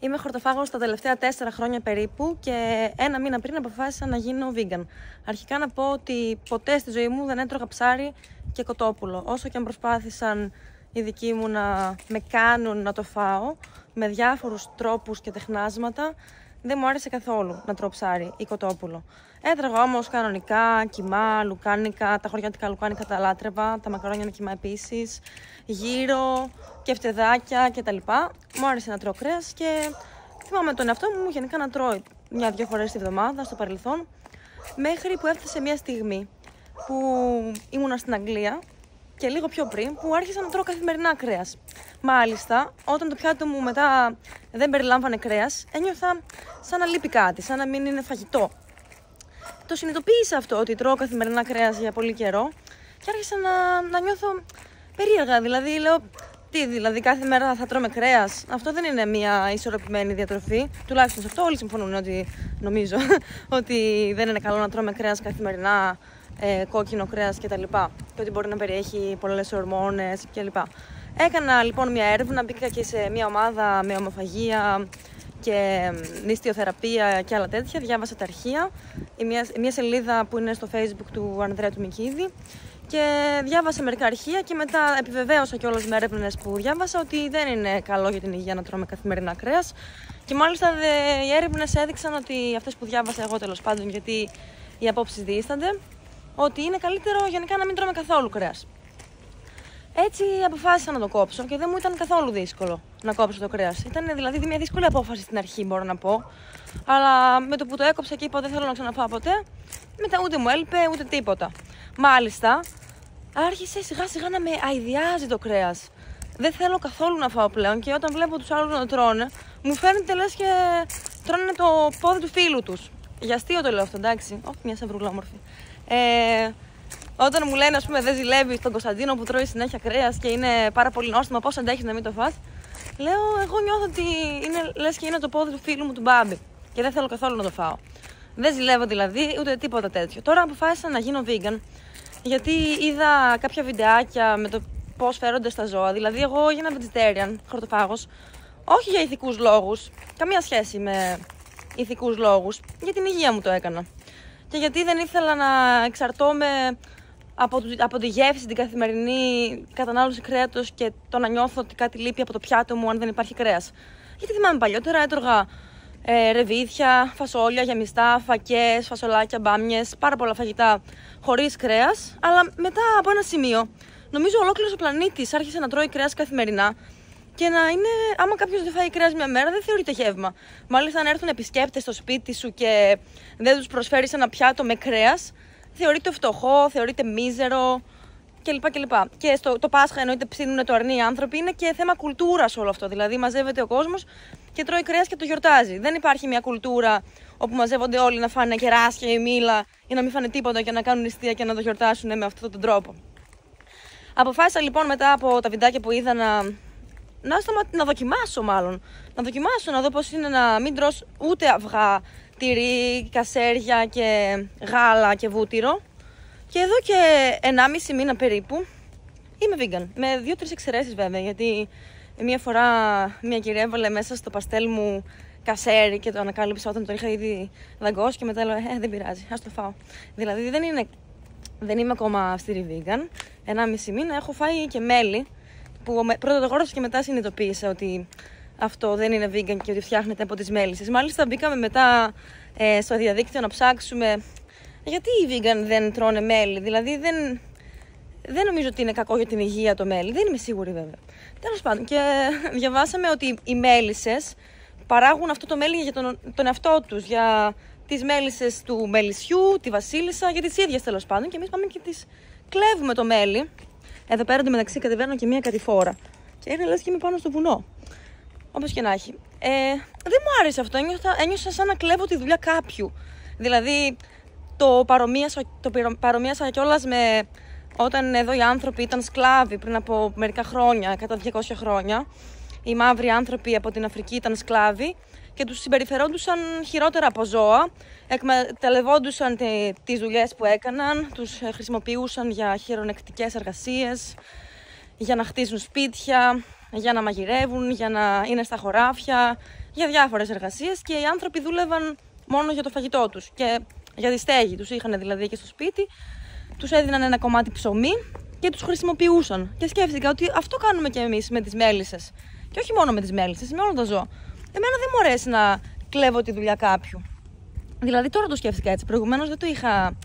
Είμαι χορτοφάγος τα τελευταία 4 χρόνια περίπου και ένα μήνα πριν αποφάσισα να γίνω vegan. Αρχικά να πω ότι ποτέ στη ζωή μου δεν έτρωγα ψάρι και κοτόπουλο. Όσο και αν προσπάθησαν οι δικοί μου να με κάνουν να το φάω με διάφορους τρόπους και τεχνάσματα, δεν μου άρεσε καθόλου να τρώω ψάρι ή κοτόπουλο. Έτρωγα όμως κανονικά, κιμά, λουκάνικα, τα χωριάτικα λουκάνικα τα λάτρευα, τα μακαρόνια κιμά επίσης, γύρο και φτεδάκια κτλ. Μου άρεσε να τρώω κρέας και θυμάμαι τον εαυτό μου γενικά να τρώω 1-2 φορές τη βδομάδα στο παρελθόν, μέχρι που έφτασε μια στιγμή που ήμουνα στην Αγγλία και λίγο πιο πριν που άρχισα να τρώω καθημερινά κρέας. Μάλιστα, όταν το πιάτο μου μετά δεν περιλάμβανε κρέας, ένιωθα σαν να λείπει κάτι, σαν να μην είναι φαγητό. Το συνειδητοποίησα αυτό, ότι τρώω καθημερινά κρέας για πολύ καιρό και άρχισα να νιώθω περίεργα. Δηλαδή, λέω, τι, δηλαδή κάθε μέρα θα τρώμε κρέας? Αυτό δεν είναι μια ισορροπημένη διατροφή. Τουλάχιστον σε αυτό όλοι συμφωνούν, ότι νομίζω ότι δεν είναι καλό να τρώμε κρέας καθημερινά, κόκκινο κρέας κτλ. Και ότι μπορεί να περιέχει πολλές ορμόνες κλπ. Έκανα λοιπόν μια έρευνα, μπήκα και σε μια ομάδα με ομοφαγία και νηστιοθεραπεία και άλλα τέτοια. Διάβασα τα αρχεία, μια σελίδα που είναι στο Facebook του Ανδρέα του Μικίδη, και διάβασα μερικά αρχεία και μετά επιβεβαίωσα κιόλας με έρευνες που διάβασα ότι δεν είναι καλό για την υγεία να τρώμε καθημερινά κρέας. Και μάλιστα οι έρευνες έδειξαν, ότι αυτές που διάβασα εγώ τέλος πάντων, γιατί οι απόψεις διήστανται, ότι είναι καλύτερο γενικά να μην τρώμε καθόλου κρέας. Έτσι αποφάσισα να το κόψω και δεν μου ήταν καθόλου δύσκολο να κόψω το κρέας. Ήταν δηλαδή μια δύσκολη απόφαση στην αρχή, μπορώ να πω. Αλλά με το που το έκοψα και είπα δεν θέλω να ξαναφάω ποτέ, μετά ούτε μου έλειπε ούτε τίποτα. Μάλιστα, άρχισε σιγά σιγά να με αηδιάζει το κρέας. Δεν θέλω καθόλου να φάω πλέον και όταν βλέπω τους άλλους να τρώνε, μου φαίνεται λες και τρώνε το πόδι του φίλου τους. Για αστείο το λέω αυτό, εντάξει. Όχι, μια σαυρούλα όμορφη. Όταν μου λένε, ας πούμε, δεν ζηλεύει τον Κωνσταντίνο που τρώει συνέχεια κρέας και είναι πάρα πολύ νόστιμο, πώς αντέχεις να μην το φας? Λέω, εγώ νιώθω ότι λες και είναι το πόδι του φίλου μου του Μπάμπη και δεν θέλω καθόλου να το φάω. Δεν ζηλεύω δηλαδή, ούτε τίποτα τέτοιο. Τώρα αποφάσισα να γίνω vegan, γιατί είδα κάποια βιντεάκια με το πώς φέρονται στα ζώα. Δηλαδή, εγώ έγινα vegetarian, χορτοφάγος, όχι για ηθικούς λόγους, καμία σχέση με ηθικούς λόγους, για την υγεία μου το έκανα. Και γιατί δεν ήθελα να εξαρτώμαι από τη γεύση, την καθημερινή κατανάλωση κρέατος και το να νιώθω ότι κάτι λείπει από το πιάτο μου αν δεν υπάρχει κρέας. Γιατί θυμάμαι παλιότερα έτρωγα ρεβίθια, φασόλια, γεμιστά, φακές, φασολάκια, μπάμιες, πάρα πολλά φαγητά χωρίς κρέας. Αλλά μετά από ένα σημείο, νομίζω ολόκληρος ο πλανήτης άρχισε να τρώει κρέας καθημερινά. Και να είναι, άμα κάποιος δεν φάει κρέας μια μέρα, δεν θεωρείται γεύμα. Μάλιστα, αν έρθουν επισκέπτες στο σπίτι σου και δεν τους προσφέρεις ένα πιάτο με κρέας, θεωρείται φτωχό, θεωρείται μίζερο κλπ. Και το Πάσχα, εννοείται, ψήνουν το αρνί οι άνθρωποι, είναι και θέμα κουλτούρας όλο αυτό. Δηλαδή, μαζεύεται ο κόσμος και τρώει κρέας και το γιορτάζει. Δεν υπάρχει μια κουλτούρα όπου μαζεύονται όλοι να φάνε κεράσια ή μήλα ή να μην φάνε τίποτα και να κάνουν νηστεία και να το γιορτάσουν με αυτόν τον τρόπο. Αποφάσισα λοιπόν μετά από τα βιντεάκια που είδα να δοκιμάσω να δω πώς είναι να μην τρως ούτε αυγά, τυρί, κασέρια και γάλα και βούτυρο. Και εδώ και 1,5 μήνα περίπου είμαι vegan, με 2-3 εξαιρέσεις βέβαια, γιατί μία φορά μια κυρία έβαλε μέσα στο παστέλ μου κασέρι και το ανακάλυψα όταν το είχα ήδη δαγκώσει και μετά λέω δεν πειράζει, ας το φάω. Δηλαδή δεν είμαι ακόμα αυστηρή vegan, 1,5 μήνα έχω φάει και μέλι, που πρώτα το γόρασα και μετά συνειδητοποίησα ότι αυτό δεν είναι vegan και ότι φτιάχνεται από τις μέλισσες. Μάλιστα μπήκαμε μετά στο διαδίκτυο να ψάξουμε γιατί οι vegan δεν τρώνε μέλι. Δηλαδή δεν νομίζω ότι είναι κακό για την υγεία το μέλι, δεν είμαι σίγουρη βέβαια. Τέλος πάντων, και διαβάσαμε ότι οι μέλισσες παράγουν αυτό το μέλι για τον εαυτό τους, για τις μέλισσες του μελισσιού, τη βασίλισσα, για τις ίδιες τέλος πάντων, και εμείς πάμε και τις κλέβουμε το μέλι. Εδώ πέρα εντωμεταξύ κατεβαίνω και μία κατηφόρα και είναι λες και είμαι πάνω στο βουνό. Όπως και να έχει. Δεν μου άρεσε αυτό, ένιωσα σαν να κλέβω τη δουλειά κάποιου. Δηλαδή το παρομοίασα κιόλας με όταν εδώ οι άνθρωποι ήταν σκλάβοι πριν από μερικά χρόνια, κατά 200 χρόνια. Οι μαύροι άνθρωποι από την Αφρική ήταν σκλάβοι και τους συμπεριφερόντουσαν χειρότερα από ζώα, εκμεταλλευόντουσαν τις δουλειές που έκαναν, τους χρησιμοποιούσαν για χειρονακτικές εργασίες, για να χτίζουν σπίτια, για να μαγειρεύουν, για να είναι στα χωράφια, για διάφορες εργασίες και οι άνθρωποι δούλευαν μόνο για το φαγητό τους και για τη στέγη. Τους είχαν δηλαδή και στο σπίτι, τους έδιναν ένα κομμάτι ψωμί και τους χρησιμοποιούσαν. Και σκέφτηκα ότι αυτό κάνουμε και εμείς με τις μέλισσες. Και όχι μόνο με τις μέλισσες, με όλα τα ζώα. Εμένα δεν μου αρέσει να κλέβω τη δουλειά κάποιου. Δηλαδή τώρα το σκέφτηκα έτσι, προηγουμένως δεν το είχα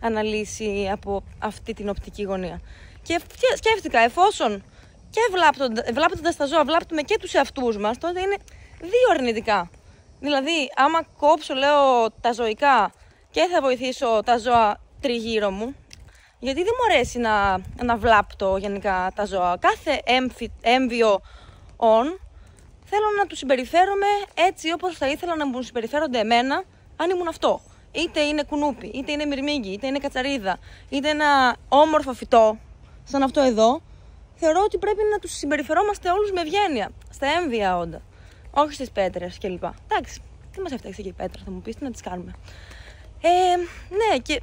αναλύσει από αυτή την οπτική γωνία. Και σκέφτηκα, εφόσον και βλάπτοντας τα ζώα βλάπτουμε και τους εαυτούς μας, τότε είναι δύο αρνητικά. Δηλαδή, άμα κόψω, λέω, τα και θα βοηθήσω τα ζώα τριγύρω μου, γιατί δεν μου αρέσει να βλάπτω γενικά τα ζώα. Κάθε έμβιο θέλω να τους συμπεριφέρομαι έτσι όπως θα ήθελα να μου συμπεριφέρονται εμένα, αν ήμουν αυτό. Είτε είναι κουνούπι, είτε είναι μυρμήγκι, είτε είναι κατσαρίδα, είτε ένα όμορφο φυτό, σαν αυτό εδώ, θεωρώ ότι πρέπει να τους συμπεριφερόμαστε όλους με ευγένεια, στα έμβια όντα, όχι στις πέτρες κλπ. Εντάξει, τι μας έφταξε και η πέτρα, θα μου πεις, τι να τις κάνουμε. Ναι, και.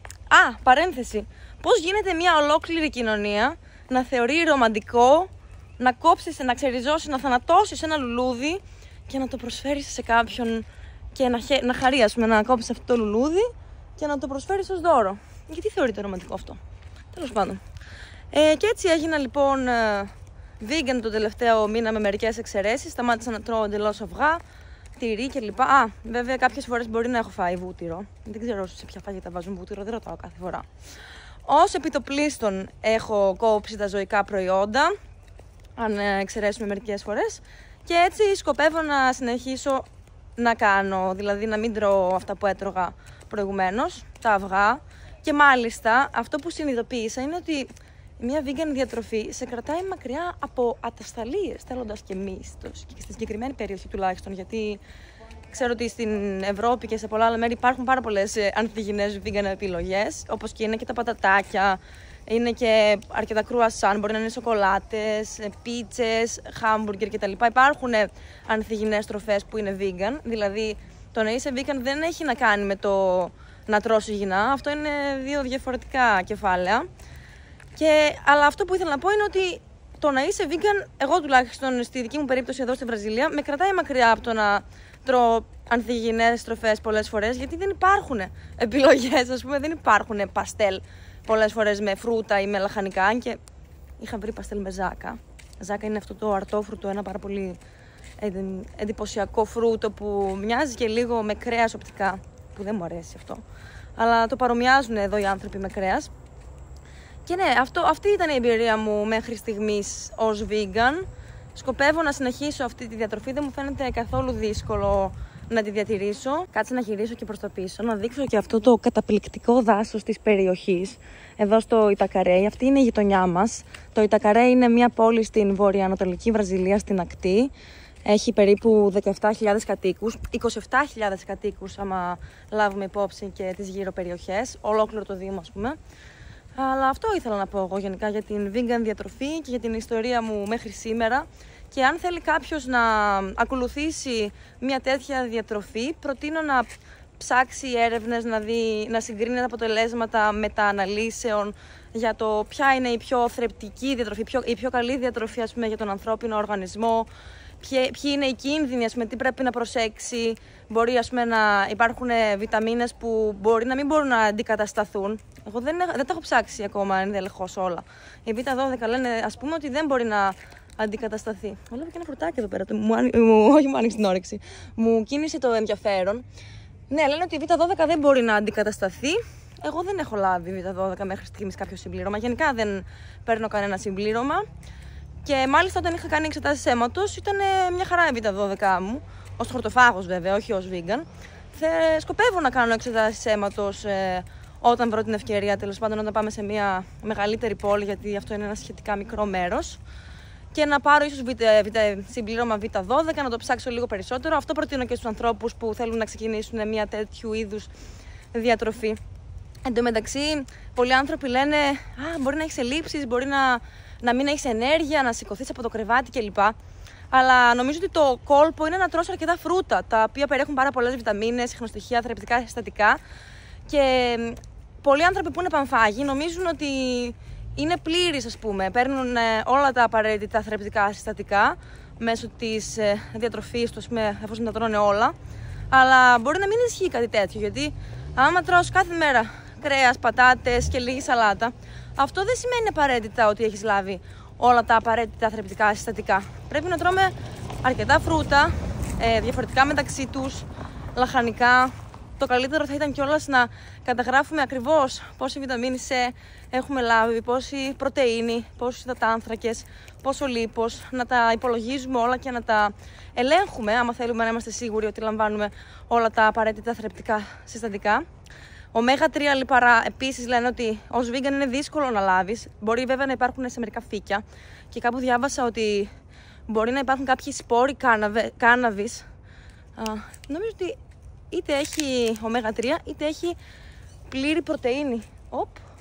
Παρένθεση. Πώς γίνεται μια ολόκληρη κοινωνία να θεωρεί ρομαντικό να κόψεις, να ξεριζώσεις, να θανατώσεις ένα λουλούδι και να το προσφέρεις σε κάποιον και να χαρεί, ας πούμε, να κόψεις αυτό το λουλούδι και να το προσφέρεις ως δώρο. Γιατί θεωρείται ρομαντικό αυτό? Τέλος πάντων. Και έτσι έγινα λοιπόν vegan τον τελευταίο μήνα με μερικές εξαιρέσεις. Σταμάτησα να τρώω εντελώς αυγά, τυρί κλπ. Βέβαια κάποιες φορές μπορεί να έχω φάει βούτυρο. Δεν ξέρω σε ποια φαγητά βάζουν βούτυρο, δεν ρωτάω κάθε φορά. Ως επιτοπλίστων έχω κόψει τα ζωικά προϊόντα, αν εξαιρέσουμε μερικές φορές. Και έτσι σκοπεύω να συνεχίσω να κάνω, δηλαδή να μην τρώω αυτά που έτρωγα προηγουμένως, τα αυγά. Και μάλιστα αυτό που συνειδητοποίησα είναι ότι μια vegan διατροφή σε κρατάει μακριά από ατασταλίες, θέλοντας και μύστος, και στη συγκεκριμένη περιοχή τουλάχιστον, γιατί ξέρω ότι στην Ευρώπη και σε πολλά άλλα μέρη υπάρχουν πάρα πολλές ανθυγιεινές vegan επιλογές, όπως και είναι και τα πατατάκια, είναι και αρκετά κρουασάν, μπορεί να είναι σοκολάτες, πίτσες, χάμπουργκερ κτλ. Υπάρχουν ανθυγιεινές τροφές που είναι vegan, δηλαδή το να είσαι vegan δεν έχει να κάνει με το να τρως υγιεινά, αυτό είναι δύο διαφορετικά κεφάλαια. Αλλά αυτό που ήθελα να πω είναι ότι το να είσαι vegan, εγώ τουλάχιστον στη δική μου περίπτωση εδώ στη Βραζιλία, με κρατάει μακριά από το να τρώω ανθυγιεινές τροφές πολλές φορές, γιατί δεν υπάρχουν επιλογές, ας πούμε, δεν υπάρχουν παστέλ πολλές φορές με φρούτα ή με λαχανικά, αν και είχα βρει παστέλ με ζάκα. Ζάκα είναι αυτό το αρτόφρουτο, ένα πάρα πολύ εντυπωσιακό φρούτο που μοιάζει και λίγο με κρέας οπτικά, που δεν μου αρέσει αυτό, αλλά το παρομοιάζουν εδώ οι άνθρωποι με κρέας. Και ναι, αυτή ήταν η εμπειρία μου μέχρι στιγμής ως vegan. Σκοπεύω να συνεχίσω αυτή τη διατροφή, δεν μου φαίνεται καθόλου δύσκολο να τη διατηρήσω. Κάτσε να γυρίσω και προς το πίσω, να δείξω και αυτό το καταπληκτικό δάσος της περιοχής, εδώ στο Ιτακαρέι. Αυτή είναι η γειτονιά μας. Το Ιτακαρέι είναι μια πόλη στην βορειοανατολική Βραζιλία, στην ακτή. Έχει περίπου 17.000 κατοίκους, 27.000 κατοίκους άμα λάβουμε υπόψη και τις γύρω περιοχές, ολόκληρο το Δήμο, ας πούμε. Αλλά αυτό ήθελα να πω εγώ γενικά για την vegan διατροφή και για την ιστορία μου μέχρι σήμερα. Και αν θέλει κάποιος να ακολουθήσει μια τέτοια διατροφή, προτείνω να ψάξει έρευνες, να συγκρίνει τα αποτελέσματα μετα-αναλύσεων για το ποια είναι η πιο θρεπτική διατροφή, η πιο καλή διατροφή, ας πούμε, για τον ανθρώπινο οργανισμό, ποιοι είναι οι κίνδυνοι, ας πούμε, τι πρέπει να προσέξει. Μπορεί, ας πούμε, να υπάρχουν βιταμίνες που μπορεί να μην μπορούν να αντικατασταθούν. Εγώ δεν τα έχω ψάξει ακόμα ενδελεχώς όλα. Η Β12 λένε, ας πούμε, ότι δεν μπορεί να αντικατασταθεί. Βλέπω και ένα φρουτάκι εδώ πέρα, όχι μου άνοιξε την όρεξη. Μου κίνησε το ενδιαφέρον. Ναι, λένε ότι η Β12 δεν μπορεί να αντικατασταθεί. Εγώ δεν έχω λάβει Β12 μέχρι στιγμής κάποιο συμπλήρωμα. Γενικά δεν παίρνω κανένα συμπλήρωμα. Και μάλιστα όταν είχα κάνει εξετάσεις αίματος ήταν μια χαρά η Β12 μου. Ως χορτοφάγος βέβαια, όχι ως vegan. Σκοπεύω να κάνω εξετάσεις αίματος όταν βρω την ευκαιρία, τέλος πάντων, όταν πάμε σε μια μεγαλύτερη πόλη, γιατί αυτό είναι ένα σχετικά μικρό μέρος. Και να πάρω ίσως συμπλήρωμα Β12, να το ψάξω λίγο περισσότερο. Αυτό προτείνω και στους ανθρώπους που θέλουν να ξεκινήσουν μια τέτοιου είδους διατροφή. Εν τω μεταξύ, πολλοί άνθρωποι λένε μπορεί να έχεις ελλείψεις, μπορεί να μην έχεις ενέργεια, να σηκωθείς από το κρεβάτι κλπ. Αλλά νομίζω ότι το κόλπο είναι να τρως αρκετά φρούτα, τα οποία περιέχουν πάρα πολλές βιταμίνες, ιχνοστοιχεία, θρεπτικά συστατικά. Και πολλοί άνθρωποι που είναι πανφάγοι νομίζουν ότι είναι πλήρεις, ας πούμε, παίρνουν όλα τα απαραίτητα θρεπτικά συστατικά, μέσω της διατροφής τους, εφόσον τα τρώνε όλα. Αλλά μπορεί να μην ισχύει κάτι τέτοιο, γιατί άμα τρως κάθε μέρα κρέας, πατάτες και λίγη σαλάτα, αυτό δεν σημαίνει απαραίτητα ότι έχεις λάβει όλα τα απαραίτητα θρεπτικά συστατικά. Πρέπει να τρώμε αρκετά φρούτα, διαφορετικά μεταξύ τους, λαχανικά. Το καλύτερο θα ήταν κιόλας να καταγράφουμε ακριβώς πόση βιταμίνη C έχουμε λάβει, πόση πρωτεΐνη, πόσους υδατάνθρακες, πόσο λίπος, να τα υπολογίζουμε όλα και να τα ελέγχουμε, άμα θέλουμε να είμαστε σίγουροι ότι λαμβάνουμε όλα τα απαραίτητα θρεπτικά συστατικά. Ω3 λιπαρά επίσης λένε ότι ως vegan είναι δύσκολο να λάβεις. Μπορεί βέβαια να υπάρχουν σε μερικά φύκια και κάπου διάβασα ότι μπορεί να υπάρχουν κάποιοι σπόροι κάναβης. Νομίζω ότι είτε έχει ω3 είτε έχει πλήρη πρωτεΐνη.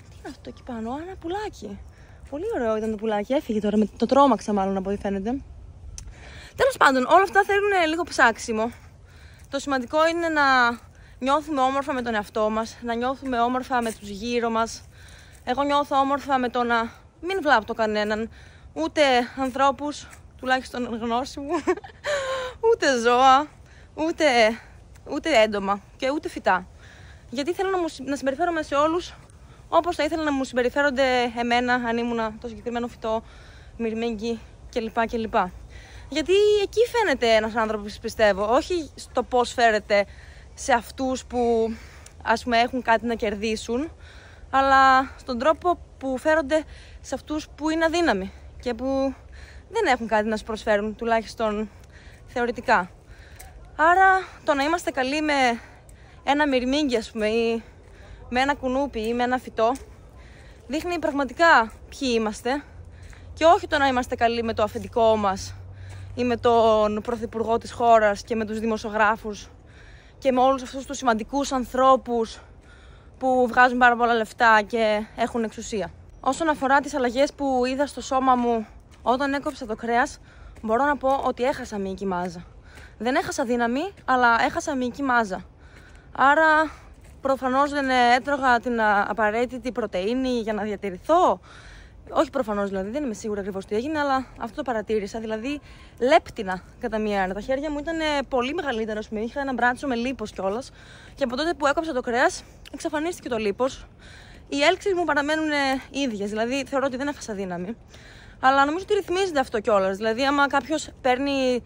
Τι είναι αυτό εκεί πάνω, ένα πουλάκι. Πολύ ωραίο ήταν το πουλάκι, έφυγε τώρα, το τρόμαξα μάλλον από ό,τι φαίνεται. Τέλος πάντων, όλα αυτά θέλουν λίγο ψάξιμο. Το σημαντικό είναι να νιώθουμε όμορφα με τον εαυτό μας, να νιώθουμε όμορφα με τους γύρω μας. Εγώ νιώθω όμορφα με το να μην βλάπτω κανέναν, ούτε ανθρώπους, τουλάχιστον γνώση μου, ούτε ζώα, ούτε έντομα και ούτε φυτά. Γιατί θέλω να συμπεριφέρομαι σε όλους όπως θα ήθελα να μου συμπεριφέρονται εμένα αν ήμουν το συγκεκριμένο φυτό, μυρμήγκι κλπ. Γιατί εκεί φαίνεται ένας άνθρωπος, πιστεύω, όχι στο πώς φέρεται σε αυτούς που ας πούμε έχουν κάτι να κερδίσουν, αλλά στον τρόπο που φέρονται σε αυτούς που είναι αδύναμοι και που δεν έχουν κάτι να σου προσφέρουν, τουλάχιστον θεωρητικά. Άρα το να είμαστε καλοί με ένα μυρμήγκι, ας πούμε, ή με ένα κουνούπι ή με ένα φυτό, δείχνει πραγματικά ποιοι είμαστε και όχι το να είμαστε καλοί με το αφεντικό μας ή με τον πρωθυπουργό της χώρας και με τους δημοσιογράφους και με όλους αυτούς τους σημαντικούς ανθρώπους που βγάζουν πάρα πολλά λεφτά και έχουν εξουσία. Όσον αφορά τις αλλαγές που είδα στο σώμα μου όταν έκοψα το κρέας, μπορώ να πω ότι έχασα μυϊκή μάζα. Δεν έχασα δύναμη, αλλά έχασα μυϊκή μάζα. Άρα προφανώς δεν έτρωγα την απαραίτητη πρωτεΐνη για να διατηρηθώ. Όχι προφανώς δηλαδή, δεν είμαι σίγουρη ακριβώς τι έγινε, αλλά αυτό το παρατήρησα. Δηλαδή, λέπτηνα κατά μία ώρα. Τα χέρια μου ήταν πολύ μεγαλύτερα, ας πούμε. Είχα ένα μπράτσο με λίπος κιόλας. Και από τότε που έκοψα το κρέας, εξαφανίστηκε το λίπος. Οι έλξεις μου παραμένουν ίδιες, δηλαδή θεωρώ ότι δεν έχασα δύναμη. Αλλά νομίζω ότι ρυθμίζεται αυτό κιόλας. Δηλαδή, άμα κάποιος παίρνει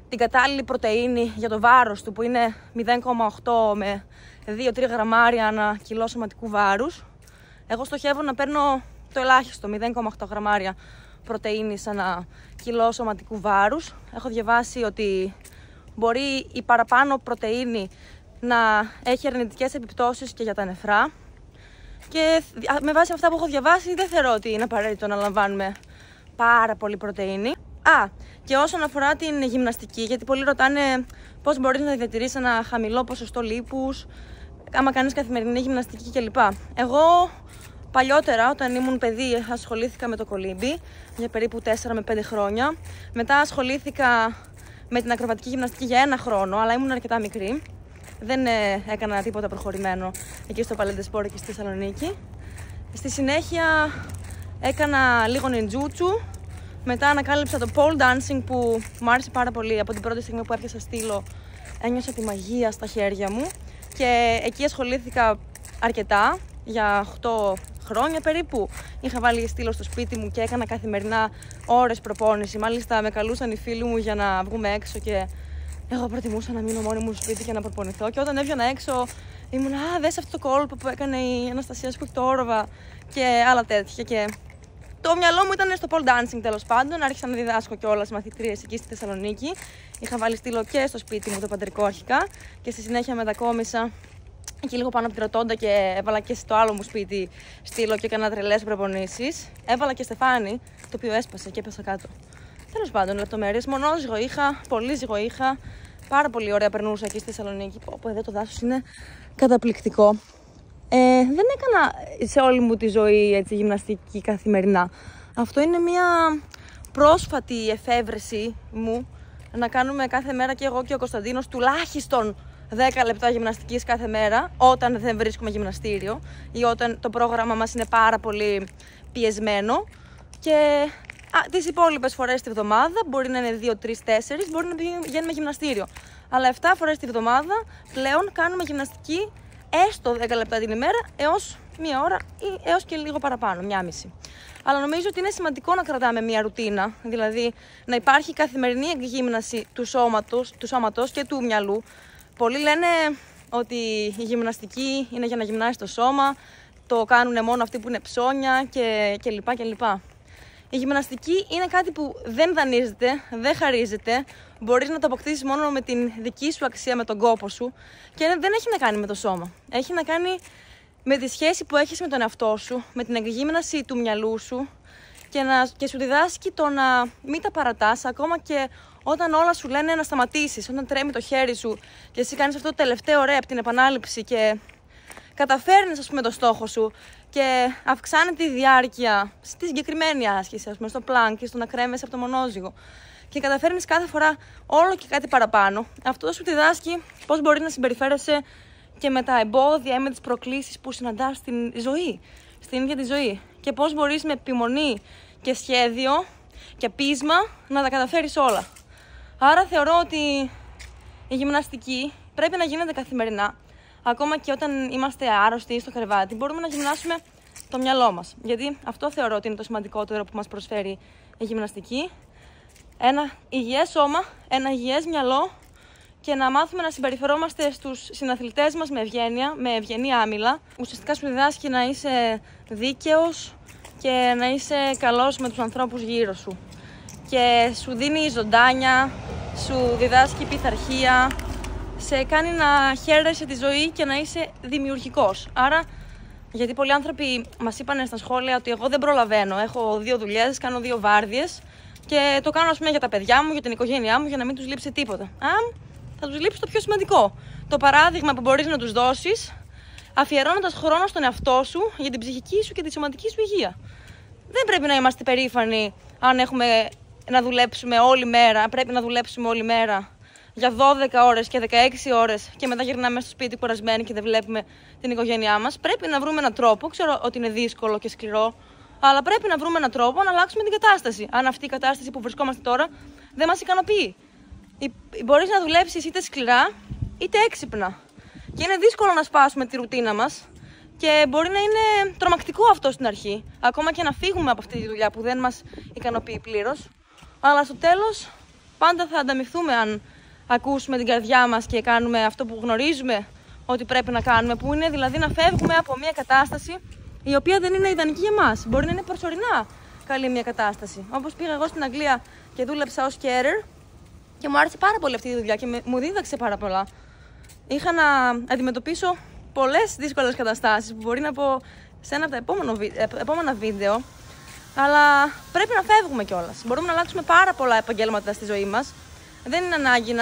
την κατάλληλη πρωτεΐνη για το βάρος του, που είναι 0,8 με 2-3 γραμμάρια ανά κιλό σωματικού βάρους, εγώ στοχεύω να παίρνω το ελάχιστο, 0,8 γραμμάρια πρωτεΐνης ανά κιλό σωματικού βάρους. Έχω διαβάσει ότι μπορεί η παραπάνω πρωτεΐνη να έχει αρνητικές επιπτώσεις και για τα νεφρά. Και με βάση αυτά που έχω διαβάσει, δεν θεωρώ ότι είναι απαραίτητο να λαμβάνουμε πάρα πολύ πρωτεΐνη. Και όσον αφορά την γυμναστική, γιατί πολλοί ρωτάνε πώς μπορείς να διατηρήσεις ένα χαμηλό ποσοστό λίπους, άμα κάνεις καθημερινή γυμναστική κλπ. Εγώ παλιότερα, όταν ήμουν παιδί, ασχολήθηκα με το κολύμπι για περίπου 4 με 5 χρόνια. Μετά ασχολήθηκα με την ακροβατική γυμναστική για 1 χρόνο, αλλά ήμουν αρκετά μικρή. Δεν έκανα τίποτα προχωρημένο εκεί στο Palais des Sports και στη Θεσσαλονίκη. Στη συνέχεια έκανα λίγο ninjutsu. Μετά ανακάλυψα το pole dancing που μου άρεσε πάρα πολύ. Από την πρώτη στιγμή που έπιασα στήλο ένιωσα τη μαγεία στα χέρια μου. Και εκεί ασχολήθηκα αρκετά, για 8 χρόνια περίπου. Είχα βάλει στήλο στο σπίτι μου και έκανα καθημερινά ώρες προπόνηση. Μάλιστα με καλούσαν οι φίλοι μου για να βγούμε έξω και εγώ προτιμούσα να μείνω μόνη μου στο σπίτι και να προπονηθώ. Και όταν έβγαινα έξω ήμουν δες αυτό το κόλπο που έκανε η Αναστασία Σκουκτόροβα και άλλα τέτοια. Και το μυαλό μου ήταν στο pole dancing, τέλος πάντων. Άρχισα να διδάσκω κιόλας μαθητρίες εκεί στη Θεσσαλονίκη. Είχα βάλει στήλο και στο σπίτι μου, το παντρικό αρχικά, και στη συνέχεια μετακόμισα εκεί λίγο πάνω από τη Ροτόντα και έβαλα και στο άλλο μου σπίτι στήλο και έκανα τρελές προπονήσεις. Έβαλα και στεφάνι, το οποίο έσπασε και έπεσα κάτω. Τέλος πάντων, λεπτομέρειες. Μονόζυγο είχα, πολύ ζυγό είχα. Πάρα πολύ ωραία περνούσα εκεί στη Θεσσαλονίκη. Εδώ το δάσος είναι καταπληκτικό. Δεν έκανα σε όλη μου τη ζωή έτσι, γυμναστική καθημερινά. Αυτό είναι μια πρόσφατη εφεύρεση μου, να κάνουμε κάθε μέρα και εγώ και ο Κωνσταντίνος τουλάχιστον 10 λεπτά γυμναστικής κάθε μέρα, όταν δεν βρίσκουμε γυμναστήριο ή όταν το πρόγραμμα μας είναι πάρα πολύ πιεσμένο. Και Τις υπόλοιπες φορές τη βδομάδα, μπορεί να είναι 2, 3, 4, μπορεί να πηγαίνουμε γυμναστήριο. Αλλά 7 φορές τη βδομάδα πλέον κάνουμε γυμναστική έστω 10 λεπτά την ημέρα έως 1 ώρα ή έως και λίγο παραπάνω, 1,5. Αλλά νομίζω ότι είναι σημαντικό να κρατάμε μια ρουτίνα, δηλαδή να υπάρχει καθημερινή εκγύμναση του σώματος και του μυαλού. Πολλοί λένε ότι η γυμναστική είναι για να γυμνάσει το σώμα, το κάνουν μόνο αυτοί που είναι ψώνια κλπ. Η γυμναστική είναι κάτι που δεν δανείζεται, δεν χαρίζεται, μπορείς να το αποκτήσεις μόνο με την δική σου αξία, με τον κόπο σου και δεν έχει να κάνει με το σώμα. Έχει να κάνει με τη σχέση που έχεις με τον εαυτό σου, με την εκγύμναση του μυαλού σου και σου διδάσκει το να μην τα παρατάς, ακόμα και όταν όλα σου λένε να σταματήσεις, όταν τρέμει το χέρι σου και εσύ κάνεις αυτό το τελευταίο ρεπ, την επανάληψη και καταφέρνεις, ας πούμε, το στόχο σου και αυξάνεται η διάρκεια στη συγκεκριμένη άσκηση, ας πούμε, στο πλάνκ, στο να κρέμεσαι από το μονόζυγο και καταφέρνεις κάθε φορά όλο και κάτι παραπάνω. Αυτό σου διδάσκει πώς μπορεί να συμπεριφέρεσαι και με τα εμπόδια ή με τις προκλήσεις που συναντάς στην ζωή, στην ίδια τη ζωή και πώς μπορείς με επιμονή και σχέδιο και πείσμα να τα καταφέρεις όλα. Άρα θεωρώ ότι η γυμναστική πρέπει να γίνεται καθημερινά. Ακόμα και όταν είμαστε άρρωστοι ή στο κρεβάτι, μπορούμε να γυμνάσουμε το μυαλό μας. Γιατί αυτό θεωρώ ότι είναι το σημαντικότερο που μας προσφέρει η γυμναστική. Ένα υγιές σώμα, ένα υγιές μυαλό και να μάθουμε να συμπεριφερόμαστε στους συναθλητές μας με ευγένεια, με ευγενή άμυλα. Ουσιαστικά σου διδάσκει να είσαι δίκαιος και να είσαι καλός με τους ανθρώπους γύρω σου. Και σου δίνει ζωντάνια, σου διδάσκει πειθαρχία, σε κάνει να χαίρεσαι τη ζωή και να είσαι δημιουργικός. Άρα, γιατί πολλοί άνθρωποι μας είπαν στα σχόλια ότι εγώ δεν προλαβαίνω, έχω 2 δουλειές, κάνω 2 βάρδιες και το κάνω, ας πούμε, για τα παιδιά μου, για την οικογένειά μου, για να μην τους λείψει τίποτα. Θα τους λείψει το πιο σημαντικό. Το παράδειγμα που μπορείς να τους δώσεις, αφιερώνοντας χρόνο στον εαυτό σου για την ψυχική σου και τη σωματική σου υγεία. Δεν πρέπει να είμαστε περήφανοι αν έχουμε να δουλέψουμε όλη μέρα, πρέπει να δουλέψουμε όλη μέρα για 12 ώρες και 16 ώρες και μετά γυρνάμε στο σπίτι κουρασμένοι και δεν βλέπουμε την οικογένειά μας. Πρέπει να βρούμε έναν τρόπο, ξέρω ότι είναι δύσκολο και σκληρό, αλλά πρέπει να βρούμε έναν τρόπο να αλλάξουμε την κατάσταση. Αν αυτή η κατάσταση που βρισκόμαστε τώρα δεν μας ικανοποιεί. Μπορείς να δουλέψεις είτε σκληρά είτε έξυπνα. Και είναι δύσκολο να σπάσουμε τη ρουτίνα μας και μπορεί να είναι τρομακτικό αυτό στην αρχή, ακόμα και να φύγουμε από αυτή τη δουλειά που δεν μας ικανοποιεί πλήρως. Αλλά στο τέλος πάντα θα ανταμειφθούμε αν ακούσουμε την καρδιά μας και κάνουμε αυτό που γνωρίζουμε ότι πρέπει να κάνουμε, που είναι δηλαδή να φεύγουμε από μια κατάσταση η οποία δεν είναι ιδανική για μας. Μπορεί να είναι προσωρινά καλή μια κατάσταση. Όπως πήγα εγώ στην Αγγλία και δούλεψα ως carer και μου άρεσε πάρα πολύ αυτή η δουλειά και μου δίδαξε πάρα πολλά. Είχα να αντιμετωπίσω πολλές δύσκολες καταστάσεις που μπορεί να πω σε ένα από τα επόμενα βίντεο, αλλά πρέπει να φεύγουμε κιόλας. Μπορούμε να αλλάξουμε πάρα πολλά επαγγέλματα στη ζωή μας. Δεν είναι ανάγκη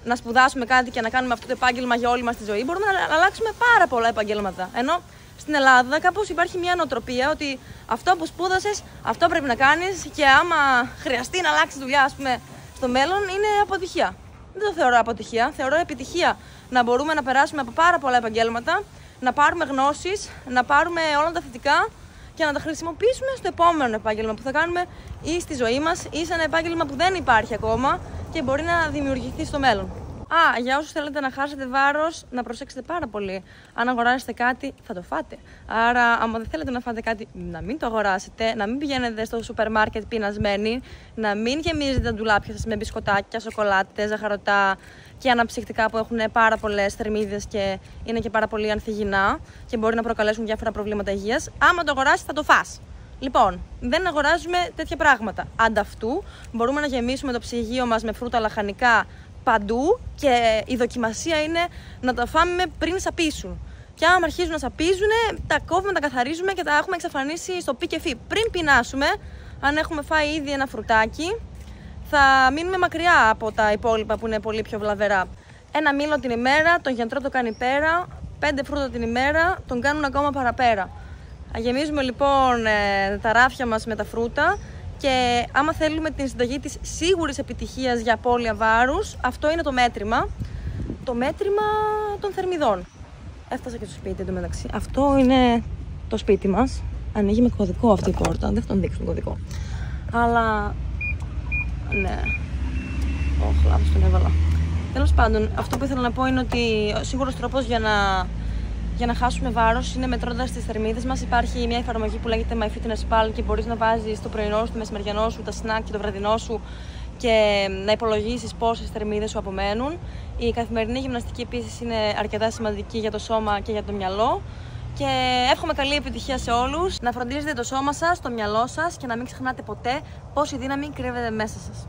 να σπουδάσουμε κάτι και να κάνουμε αυτό το επάγγελμα για όλη μας τη ζωή. Μπορούμε να αλλάξουμε πάρα πολλά επαγγέλματα. Ενώ στην Ελλάδα κάπως υπάρχει μια νοοτροπία ότι αυτό που σπούδασες, αυτό πρέπει να κάνεις και άμα χρειαστεί να αλλάξεις δουλειά, ας πούμε, στο μέλλον, είναι αποτυχία. Δεν το θεωρώ αποτυχία. Θεωρώ επιτυχία να μπορούμε να περάσουμε από πάρα πολλά επαγγέλματα, να πάρουμε γνώσεις, να πάρουμε όλα τα θετικά και να τα χρησιμοποιήσουμε στο επόμενο επάγγελμα που θα κάνουμε ή στη ζωή μας ή σε ένα επάγγελμα που δεν υπάρχει ακόμα και μπορεί να δημιουργηθεί στο μέλλον. Για όσους θέλετε να χάσετε βάρος, να προσέξετε πάρα πολύ. Αν αγοράσετε κάτι, θα το φάτε. Άρα, άμα δεν θέλετε να φάτε κάτι, να μην το αγοράσετε, να μην πηγαίνετε στο σούπερ μάρκετ πεινασμένοι, να μην γεμίζετε τα ντουλάπια σας με μπισκοτάκια, σοκολάτες, ζαχαρωτά και αναψυκτικά που έχουν πάρα πολλές θερμίδες και είναι και πάρα πολύ ανθυγιεινά και μπορεί να προκαλέσουν διάφορα προβλήματα υγείας. Άμα το αγοράσεις, θα το φας. Λοιπόν, δεν αγοράζουμε τέτοια πράγματα. Ανταυτού, μπορούμε να γεμίσουμε το ψυγείο μας με φρούτα λαχανικά παντού και η δοκιμασία είναι να τα φάμε πριν σαπίσουν. Και άμα αρχίζουν να σαπίζουν, τα κόβουμε, τα καθαρίζουμε και τα έχουμε εξαφανίσει στο πι και φι. Πριν πεινάσουμε, αν έχουμε φάει ήδη ένα φρουτάκι, θα μείνουμε μακριά από τα υπόλοιπα που είναι πολύ πιο βλαβερά. Ένα μήλο την ημέρα, τον γιατρό το κάνει πέρα, 5 φρούτα την ημέρα, τον κάνουν ακόμα παραπέρα. Γεμίζουμε λοιπόν τα ράφια μας με τα φρούτα και άμα θέλουμε την συνταγή της σίγουρης επιτυχίας για απώλεια βάρους, αυτό είναι το μέτρημα. Το μέτρημα των θερμιδών. Έφτασα και στο σπίτι εντωμεταξύ. Αυτό είναι το σπίτι μας. Ανοίγει με κωδικό αυτή η πόρτα. Δεν θα τον δείξω τον κωδικό. Αλλά ναι, όχι, λάθος τον έβαλα. Τέλος πάντων, αυτό που ήθελα να πω είναι ότι ο σίγουρος τρόπος για να χάσουμε βάρος είναι μετρώντας τις θερμίδες μας. Υπάρχει μια εφαρμογή που λέγεται MyFitnessPal και μπορείς να βάζεις το πρωινό σου, το μεσημεριανό σου, τα snack και το βραδινό σου και να υπολογίσεις πόσες θερμίδες σου απομένουν. Η καθημερινή γυμναστική επίσης είναι αρκετά σημαντική για το σώμα και για το μυαλό. Και εύχομαι καλή επιτυχία σε όλους. Να φροντίζετε το σώμα σας, το μυαλό σας και να μην ξεχνάτε ποτέ πόση δύναμη κρύβεται μέσα σας.